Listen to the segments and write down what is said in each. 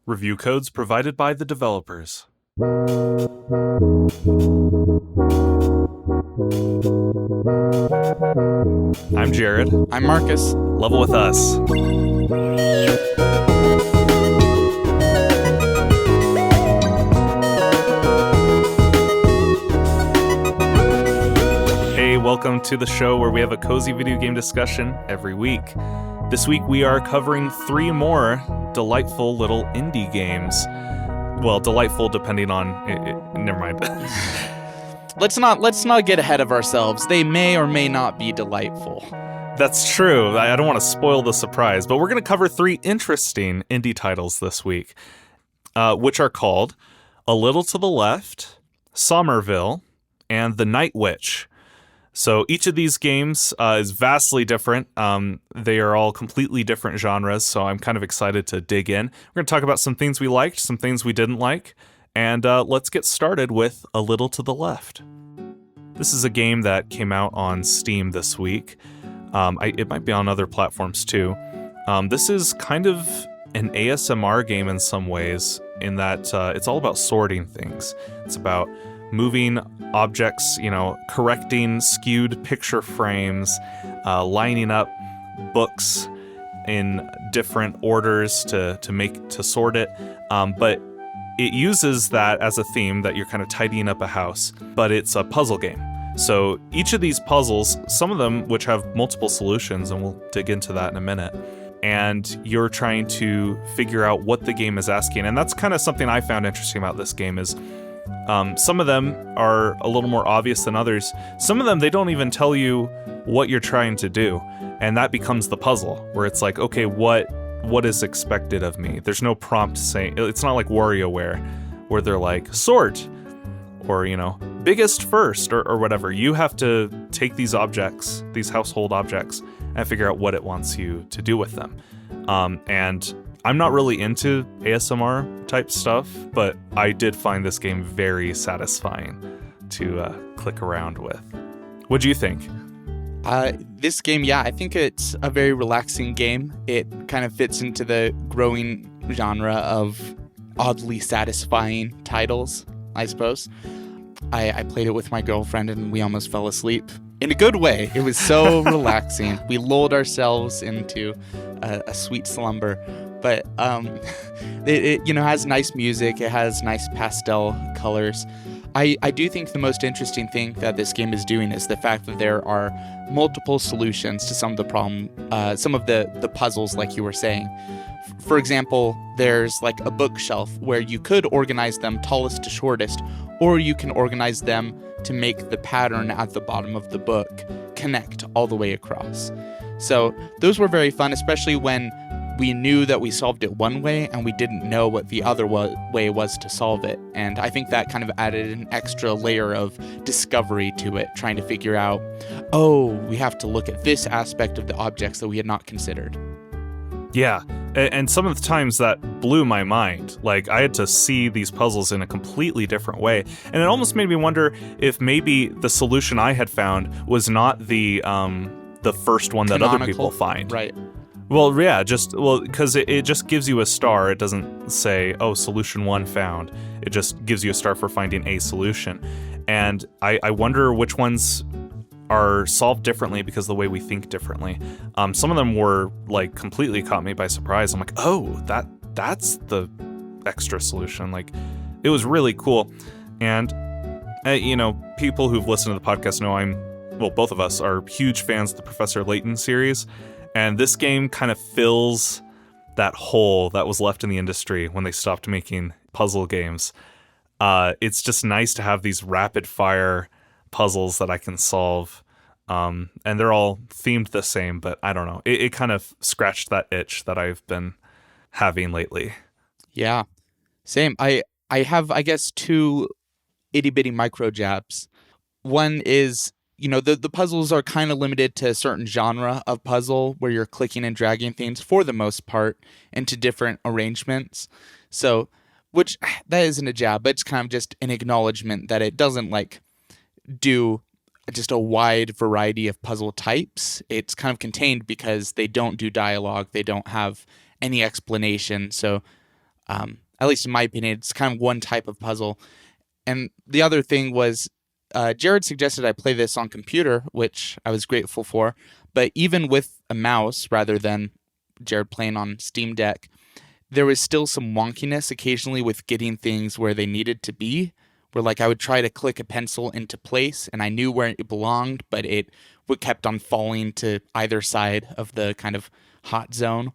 Review codes provided by the developers. I'm Jared. I'm Marcus. Level with us. Hey, welcome to the show where we have a cozy video game discussion every week. This week we are covering 3 more delightful little indie games. Well, delightful depending on... never mind. Let's not get ahead of ourselves. They may or may not be delightful. That's true. I don't want to spoil the surprise, but we're going to cover 3 interesting indie titles this week, which are called A Little to the Left, Somerville, and The Night Witch. So each of these games is vastly different. They are all completely different genres, so I'm kind of excited to dig in. We're going to talk about some things we liked, some things we didn't like, and let's get started with A Little to the Left. This is a game that came out on Steam this week. It might be on other platforms too. This is kind of an ASMR game in some ways, in that it's all about sorting things. It's about moving objects, correcting skewed picture frames, lining up books in different orders to sort it. But it uses that as a theme, that you're kind of tidying up a house, but it's a puzzle game. So each of these puzzles, some of them which have multiple solutions, and we'll dig into that in a minute, and you're trying to figure out what the game is asking. And that's kind of something I found interesting about this game is some of them are a little more obvious than others. Some of them, they don't even tell you what you're trying to do. And that becomes the puzzle, where it's like, okay, what is expected of me? There's no prompt saying, it's not like WarioWare, where they're like, sort, or, biggest first, or whatever. You have to take these objects, these household objects, and figure out what it wants you to do with them. And I'm not really into ASMR type stuff, but I did find this game very satisfying to click around with. What do you think? This game, I think it's a very relaxing game. It kind of fits into the growing genre of oddly satisfying titles, I suppose. I played it with my girlfriend and we almost fell asleep. In a good way. It was so relaxing. We lulled ourselves into a sweet slumber. But it has nice music. It has nice pastel colors. I do think the most interesting thing that this game is doing is the fact that there are multiple solutions to some of the puzzles, like you were saying. For example, there's like a bookshelf where you could organize them tallest to shortest, or you can organize them to make the pattern at the bottom of the book connect all the way across. So those were very fun, especially when we knew that we solved it one way and we didn't know what the other way was to solve it. And I think that kind of added an extra layer of discovery to it, trying to figure out, we have to look at this aspect of the objects that we had not considered. Yeah, and some of the times that blew my mind. Like, I had to see these puzzles in a completely different way. And it almost made me wonder if maybe the solution I had found was not the first one that other people find. Right. Well, yeah, because it just gives you a star. It doesn't say, solution 1 found. It just gives you a star for finding a solution. And I wonder which ones are solved differently because of the way we think differently. Some of them were, like, completely caught me by surprise. I'm like, that's the extra solution. Like, it was really cool. And, people who've listened to the podcast know both of us are huge fans of the Professor Layton series. And this game kind of fills that hole that was left in the industry when they stopped making puzzle games. It's just nice to have these rapid fire puzzles that I can solve. And they're all themed the same, but I don't know. It kind of scratched that itch that I've been having lately. Yeah, same. I have, I guess, 2 itty bitty micro jabs. One is, the puzzles are kind of limited to a certain genre of puzzle where you're clicking and dragging things for the most part into different arrangements. So, which that isn't a jab, but it's kind of just an acknowledgement that it doesn't do just a wide variety of puzzle types. It's kind of contained because they don't do dialogue. They don't have any explanation. So At least in my opinion, it's kind of one type of puzzle. And the other thing was, Jared suggested I play this on computer, which I was grateful for. But even with a mouse, rather than Jared playing on Steam Deck, there was still some wonkiness occasionally with getting things where they needed to be. Where like I would try to click a pencil into place, and I knew where it belonged, but it kept on falling to either side of the kind of hot zone.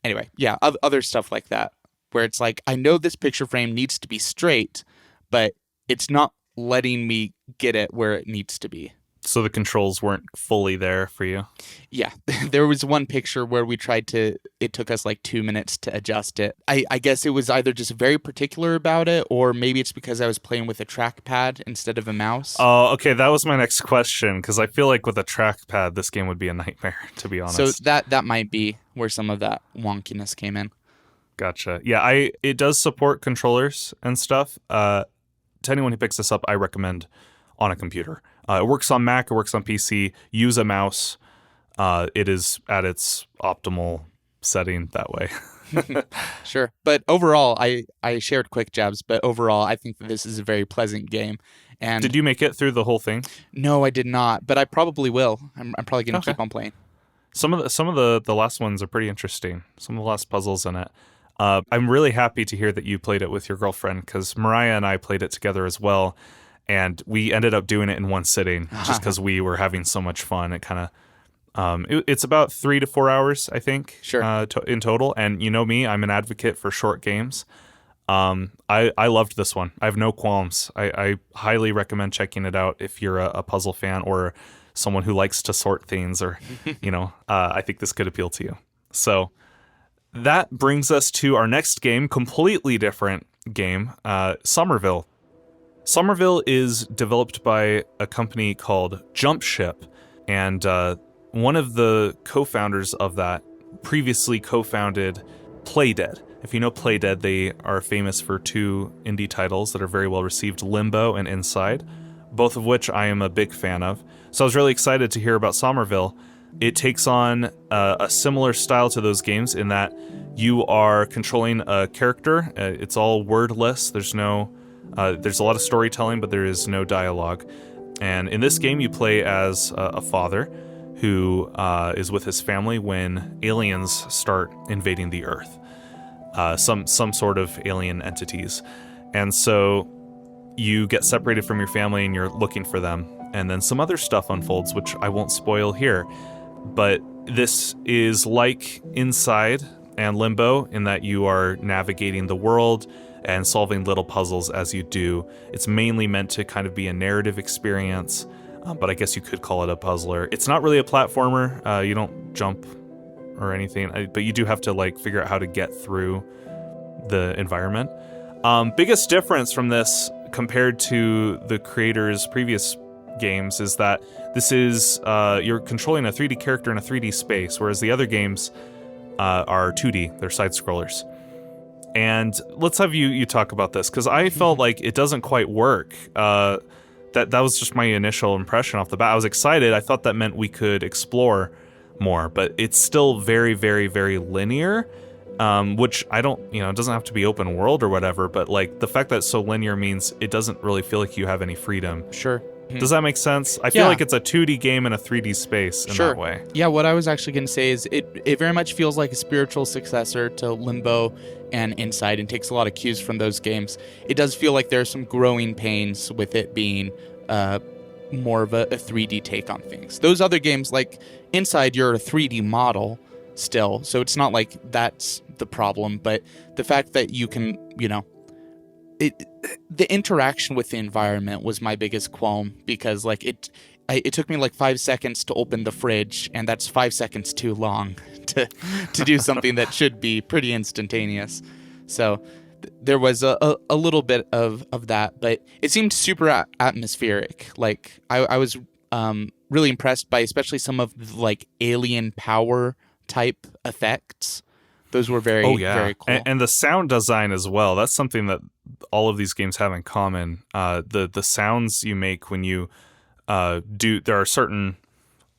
Anyway, yeah, other stuff like that, where it's like, I know this picture frame needs to be straight, but it's not letting me get it where it needs to be. So the controls weren't fully there for you? Yeah, there was one picture where it took us like 2 minutes to adjust it. I guess it was either just very particular about it, or maybe it's because I was playing with a trackpad instead of a mouse. Oh, okay, that was my next question, because I feel like with a trackpad, this game would be a nightmare, to be honest. So that might be where some of that wonkiness came in. Gotcha. Yeah, it does support controllers and stuff. To anyone who picks this up, I recommend on a computer. It works on Mac, it works on PC. Use a mouse. It is at its optimal setting that way. Sure. But overall, I shared quick jabs, but overall, I think that this is a very pleasant game. And did you make it through the whole thing? No, I did not, but I probably will. I'm probably going to keep on playing. Some of the last ones are pretty interesting. Some of the last puzzles in it. I'm really happy to hear that you played it with your girlfriend, because Mariah and I played it together as well. And we ended up doing it in one sitting just because we were having so much fun. It kind of, it's about 3 to 4 hours, I think, sure. In total. And you know me, I'm an advocate for short games. I loved this one. I have no qualms. I highly recommend checking it out if you're a puzzle fan or someone who likes to sort things, or, I think this could appeal to you. So that brings us to our next game, completely different game, Somerville. Somerville is developed by a company called Jump Ship, and one of the co-founders of that previously co-founded Playdead. If you know Playdead, they are famous for 2 indie titles that are very well received, Limbo and Inside, both of which I am a big fan of. So I was really excited to hear about Somerville. It takes on a similar style to those games in that you are controlling a character. It's all wordless. There's a lot of storytelling, but there is no dialogue. And in this game, you play as a father who is with his family when aliens start invading the Earth. Some sort of alien entities. And so you get separated from your family and you're looking for them. And then some other stuff unfolds, which I won't spoil here. But this is like Inside and Limbo in that you are navigating the world and solving little puzzles as you do. It's mainly meant to kind of be a narrative experience, but I guess you could call it a puzzler. It's not really a platformer. You don't jump or anything, but you do have to figure out how to get through the environment. Biggest difference from this compared to the creator's previous games is that this is you're controlling a 3D character in a 3D space, whereas the other games are 2D. They're side scrollers. And let's have you talk about this, because I felt like it doesn't quite work. That was just my initial impression off the bat. I was excited. I thought that meant we could explore more, but it's still very, very, very linear, which I don't, it doesn't have to be open world or whatever, but the fact that it's so linear means it doesn't really feel like you have any freedom. Sure. Does that make sense? I feel like it's a 2D game in a 3D space in that way. Yeah, what I was actually going to say is it very much feels like a spiritual successor to Limbo and Inside, and takes a lot of cues from those games. It does feel like there are some growing pains with it being more of a 3D take on things. Those other games, like Inside, you're a 3D model still, so it's not like that's the problem, but the fact that you can, the interaction with the environment was my biggest qualm, because it took me 5 seconds to open the fridge, and that's 5 seconds too long to do something that should be pretty instantaneous. So there was a little bit of that, but it seemed super atmospheric. I was really impressed by especially some of the alien power type effects. Those were very, very cool. And the sound design as well. That's something that all of these games have in common. The sounds you make when you there are certain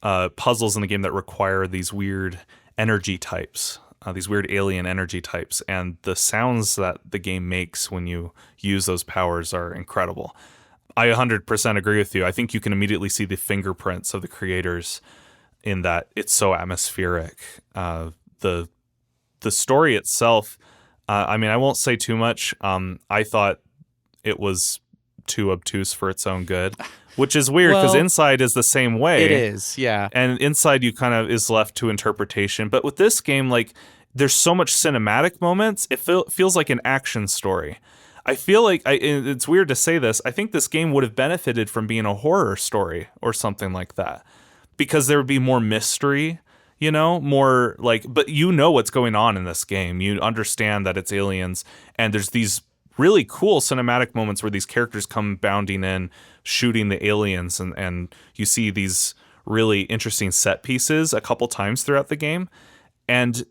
puzzles in the game that require these weird energy types. these weird alien energy types, and the sounds that the game makes when you use those powers are incredible. I 100% agree with you. I think you can immediately see the fingerprints of the creators in that it's so atmospheric. The story itself, I mean, I won't say too much. I thought it was too obtuse for its own good, which is weird because Inside is the same way. It is, yeah. And Inside you kind of is left to interpretation. But with this game, like, there's so much cinematic moments. It feels like an action story. I feel like, it's weird to say this, I think this game would have benefited from being a horror story or something like that, because there would be more mystery, you know, more like, but you know what's going on in this game. You understand that it's aliens, and there's these really cool cinematic moments where these characters come bounding in, shooting the aliens, and you see these really interesting set pieces a couple times throughout the game. And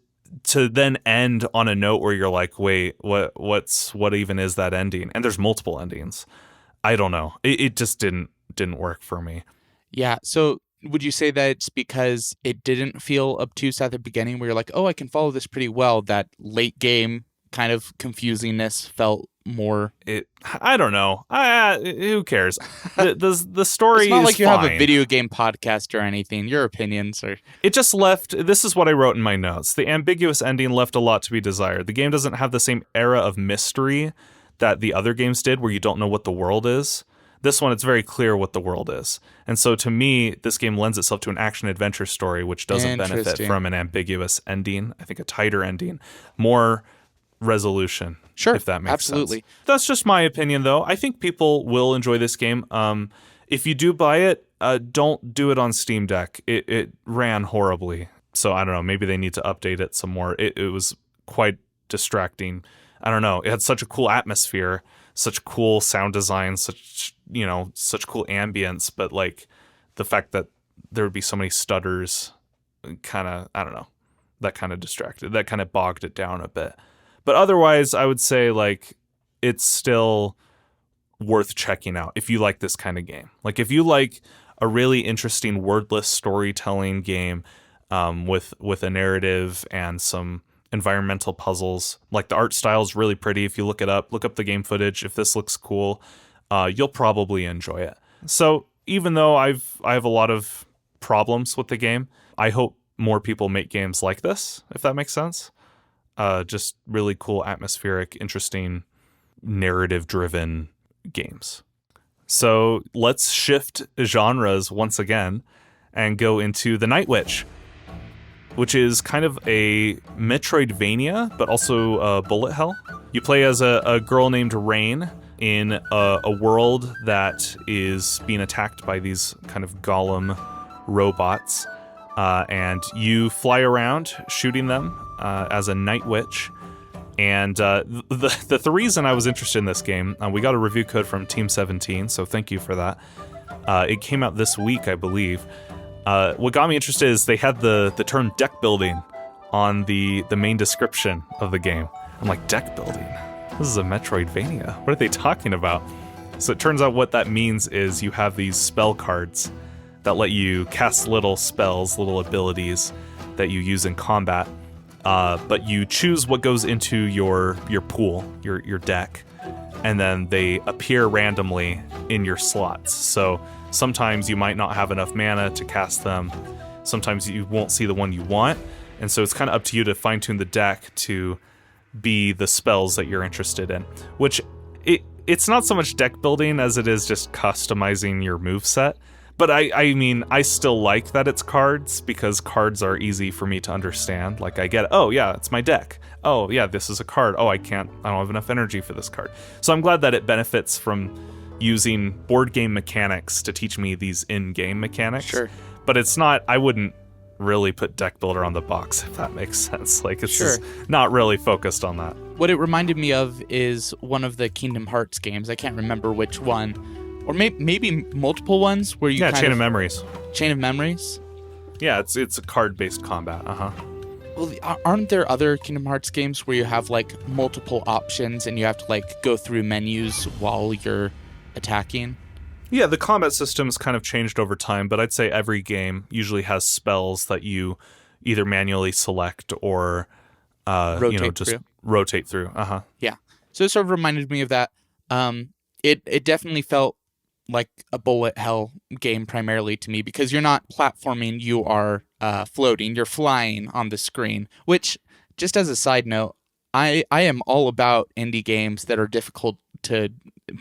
to then end on a note where you're like, wait, what even is that ending? And there's multiple endings. I don't know. It just didn't work for me. Yeah. So would you say that it's because it didn't feel obtuse at the beginning where you're like, oh, I can follow this pretty well, that late game kind of confusingness felt more? I don't know. Who cares? The story is It's not like you fine. have a video game podcast or anything. Your opinions are... It just left, this is what I wrote in my notes. The ambiguous ending left a lot to be desired. The game doesn't have the same era of mystery that the other games did, where you don't know what the world is. This one, it's very clear what the world is. And so to me, this game lends itself to an action-adventure story, which doesn't benefit from an ambiguous ending. I think a tighter ending, more resolution, sure, if that makes absolutely. sense. That's just my opinion, though. I think people will enjoy this game. If you do buy it, don't do it on Steam Deck. It ran horribly. So I don't know. Maybe they need to update it some more. It was quite distracting. I don't know. It had such a cool atmosphere, such cool sound design, such cool ambience. But like the fact that there would be so many stutters, kind of, I don't know, that kind of distracted. That kind of bogged it down a bit. But otherwise, I would say, like, it's still worth checking out if you like this kind of game. Like, if you like a really interesting wordless storytelling game with a narrative and some environmental puzzles, like the art style is really pretty. If you look up the game footage. If this looks cool, you'll probably enjoy it. So even though I have a lot of problems with the game, I hope more people make games like this, if that makes sense. Just really cool, atmospheric, interesting, narrative-driven games. So let's shift genres once again and go into The Night Witch, which is kind of a metroidvania, but also a bullet hell. You play as a girl named Rain in a world that is being attacked by these kind of golem robots, and you fly around shooting them as a night witch. And the reason I was interested in this game, we got a review code from Team 17, so thank you for that. It came out this week, I believe. What got me interested is they had the term deck building on the main description of the game. I'm like, deck building? This is a Metroidvania. What are they talking about? So it turns out what that means is you have these spell cards that let you cast little spells, little abilities that you use in combat. But you choose what goes into your pool, your deck, and then they appear randomly in your slots. So sometimes you might not have enough mana to cast them. Sometimes you won't see the one you want. And so it's kind of up to you to fine-tune the deck to be the spells that you're interested in, which it's not so much deck building as it is just customizing your moveset. But I mean, I still like that it's cards, because cards are easy for me to understand. Like, I get, oh yeah, it's my deck. Oh yeah, this is a card. Oh, I don't have enough energy for this card. So I'm glad that it benefits from using board game mechanics to teach me these in-game mechanics. Sure. But it's not, I wouldn't really put deck builder on the box, if that makes sense. Like, it's Sure. just not really focused on that. What it reminded me of is one of the Kingdom Hearts games. I can't remember which one. Or maybe multiple ones where you Chain of Memories. Chain of Memories? Yeah, it's a card-based combat. Well, aren't there other Kingdom Hearts games where you have, like, multiple options and you have to, like, go through menus while you're attacking? Yeah, the combat system's kind of changed over time, but I'd say every game usually has spells that you either manually select or Rotate just through. rotate through. Yeah. So it sort of reminded me of that. It definitely felt like a bullet hell game primarily to me because you're not platforming, you are floating, you're flying on the screen, which, just as a side note, I am all about indie games that are difficult to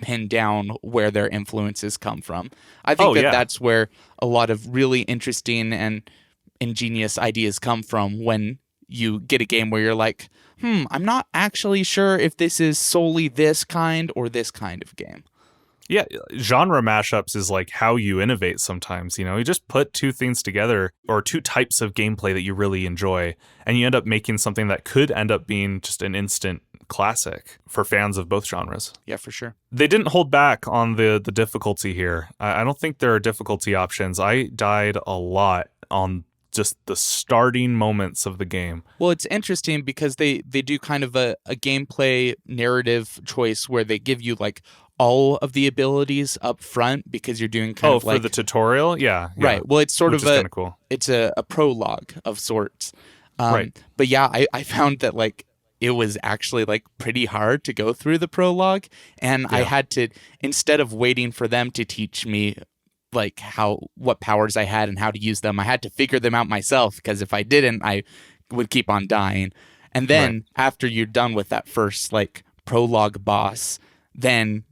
pin down where their influences come from. I think that's where a lot of really interesting and ingenious ideas come from when you get a game where you're like, I'm not actually sure if this is solely this kind or this kind of game. Yeah, genre mashups is like how you innovate sometimes. You just put two things together or two types of gameplay that you really enjoy, and you end up making something that could end up being just an instant classic for fans of both genres. Yeah, for sure. They didn't hold back on the difficulty here. I don't think there are difficulty options. I died a lot on just the starting moments of the game. Well, it's interesting because they do kind of a gameplay narrative choice where they give you like all of the abilities up front because you're doing kind of like... Oh, for the tutorial? Yeah. Right. Well, it's sort Which of is kind of cool. It's a prologue of sorts. Right. But yeah, I found that like it was actually like pretty hard to go through the prologue, and I had to, instead of waiting for them to teach me like what powers I had and how to use them, I had to figure them out myself, because if I didn't, I would keep on dying. And then after you're done with that first like prologue boss, then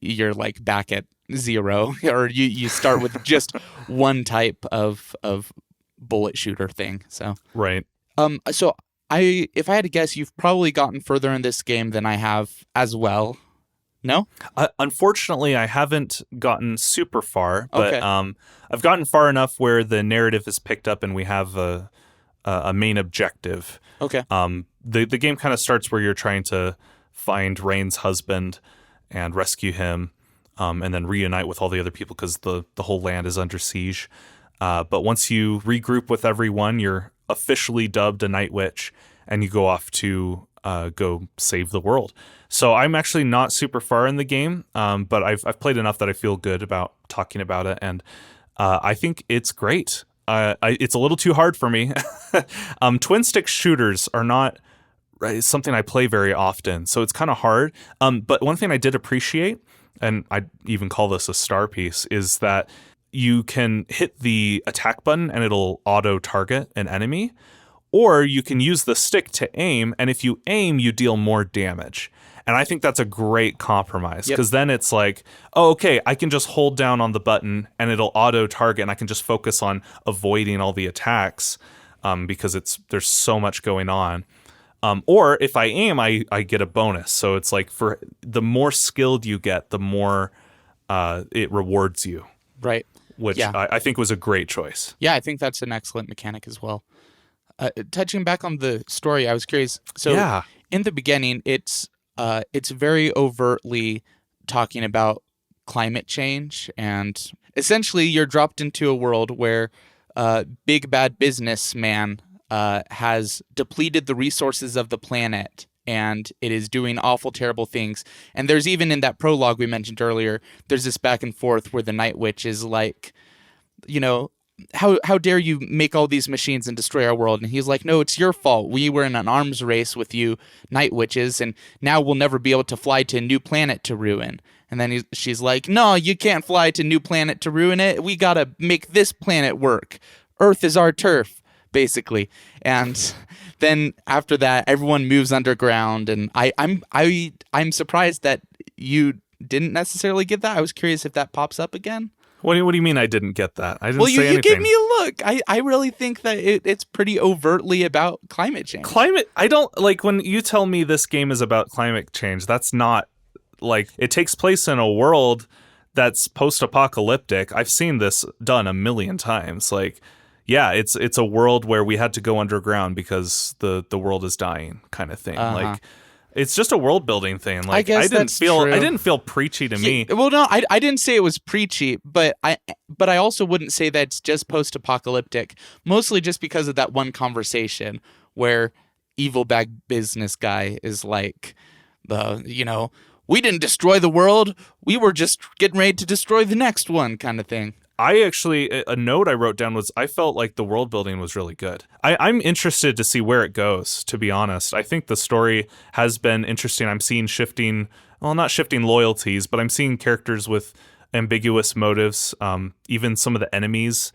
you're like back at zero, or you start with just one type of bullet shooter thing. So right. So if I had to guess, you've probably gotten further in this game than I have as well. No? Unfortunately, I haven't gotten super far, but Okay. I've gotten far enough where the narrative is picked up and we have a main objective. Okay. The game kind of starts where you're trying to find Rain's husband and rescue him, and then reunite with all the other people because the whole land is under siege. But once you regroup with everyone, you're officially dubbed a Night Witch, and you go off to go save the world. So I'm actually not super far in the game, but I've played enough that I feel good about talking about it, and I think it's great. It's a little too hard for me. Twin stick shooters are not something I play very often, so it's kind of hard. But one thing I did appreciate, and I even call this a star piece, is that you can hit the attack button and it'll auto target an enemy, or you can use the stick to aim, and if you aim, you deal more damage. And I think that's a great compromise, because then it's like, oh, okay, I can just hold down on the button and it'll auto target, and I can just focus on avoiding all the attacks because there's so much going on. Or if I aim, I get a bonus. So it's like, for the more skilled you get, the more it rewards you. Right. Which I think was a great choice. Yeah, I think that's an excellent mechanic as well. Touching back on the story, I was curious. So in the beginning, it's very overtly talking about climate change, and essentially you're dropped into a world where big bad businessman has depleted the resources of the planet, and it is doing awful, terrible things. And there's even in that prologue we mentioned earlier, there's this back and forth where the Night Witch is like, how dare you make all these machines and destroy our world? And he's like, no, it's your fault. We were in an arms race with you Night Witches, and now we'll never be able to fly to a new planet to ruin. And then she's like, no, you can't fly to a new planet to ruin it. We gotta make this planet work. Earth is our turf, basically. And then after that, everyone moves underground, and I'm surprised that you didn't necessarily get that. I was curious if that pops up again. What do you mean I didn't get that? I didn't say anything. Well, you gave me a look. I really think that it's pretty overtly about climate change. I don't, like, when you tell me this game is about climate change, that's not, like, it takes place in a world that's post-apocalyptic. I've seen this done a million times. Like, yeah, it's a world where we had to go underground because the world is dying, kind of thing. Like, it's just a world building thing. Like, I guess that's true. I didn't feel preachy to me. Well, no, I didn't say it was preachy, but I also wouldn't say that it's just post-apocalyptic. Mostly just because of that one conversation where evil bad business guy is like, we didn't destroy the world. We were just getting ready to destroy the next one, kind of thing. I actually, a note I wrote down was I felt like the world building was really good. I'm interested to see where it goes, to be honest. I think the story has been interesting. I'm seeing not shifting loyalties, but I'm seeing characters with ambiguous motives. Even some of the enemies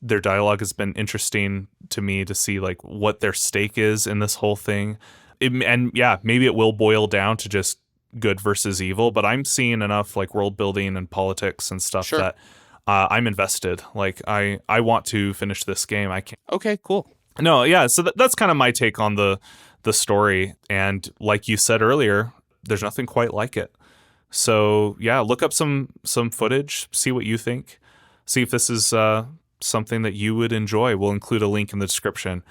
their dialogue has been interesting to me to see like what their stake is in this whole thing. Maybe it will boil down to just good versus evil, but I'm seeing enough like world building and politics and stuff Sure. that I'm invested. Like I want to finish this game. I can't. Okay, cool. No, yeah. So that's kind of my take on the story. And like you said earlier, there's nothing quite like it. So yeah, look up some footage, see what you think, see if this is something that you would enjoy. We'll include a link in the description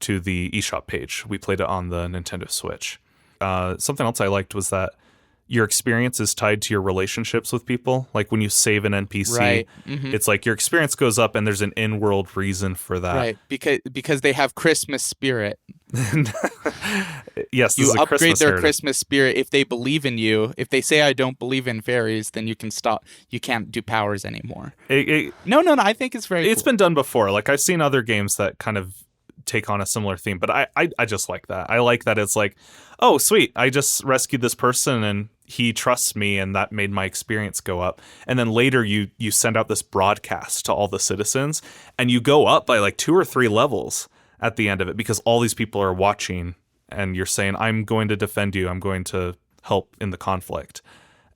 to the eShop page. We played it on the Nintendo Switch. Something else I liked was that your experience is tied to your relationships with people. Like when you save an NPC, Right. Mm-hmm. it's like your experience goes up and there's an in-world reason for that. Right, because they have Christmas spirit. Yes, this You is a upgrade Christmas their heritage. Christmas spirit if they believe in you. If they say I don't believe in fairies, then you can stop. You can't do powers anymore. No. I think it's very. It's cool. been done before. Like I've seen other games that kind of take on a similar theme, but I just like that. I like that it's like, oh sweet, I just rescued this person and he trusts me, and that made my experience go up. And then later you send out this broadcast to all the citizens, and you go up by like 2 or 3 levels at the end of it because all these people are watching, and you're saying, I'm going to defend you, I'm going to help in the conflict,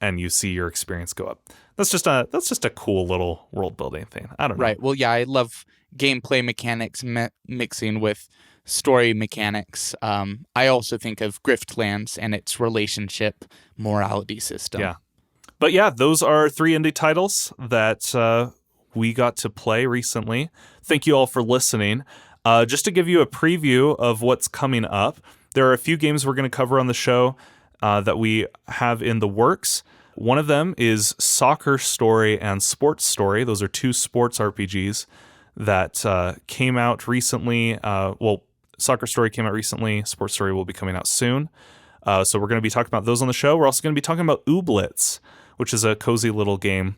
and you see your experience go up. That's just a cool little world building thing. I don't know. Right. Well, yeah, I love gameplay mechanics mixing with story mechanics. I also think of Griftlands and its relationship morality system. Yeah. But yeah, those are 3 indie titles that we got to play recently. Thank you all for listening. Just to give you a preview of what's coming up, there are a few games we're going to cover on the show that we have in the works. One of them is Soccer Story and Sports Story. Those are 2 sports RPGs that came out recently. Soccer Story came out recently. Sports Story will be coming out soon. So we're going to be talking about those on the show. We're also going to be talking about Ooblets, which is a cozy little game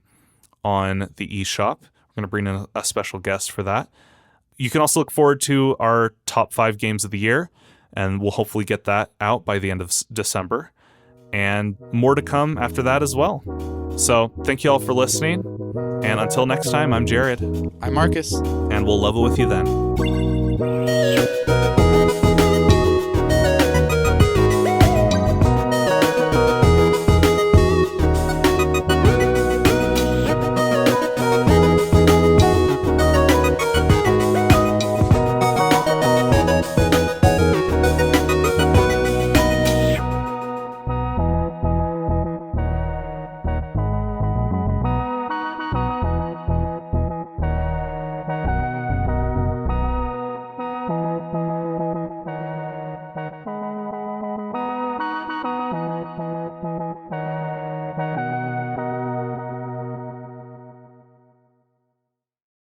on the eShop. We're going to bring in a special guest for that. You can also look forward to our top 5 games of the year, and we'll hopefully get that out by the end of December. And more to come after that as well. So thank you all for listening. And until next time, I'm Jared. I'm Marcus. And we'll level with you then.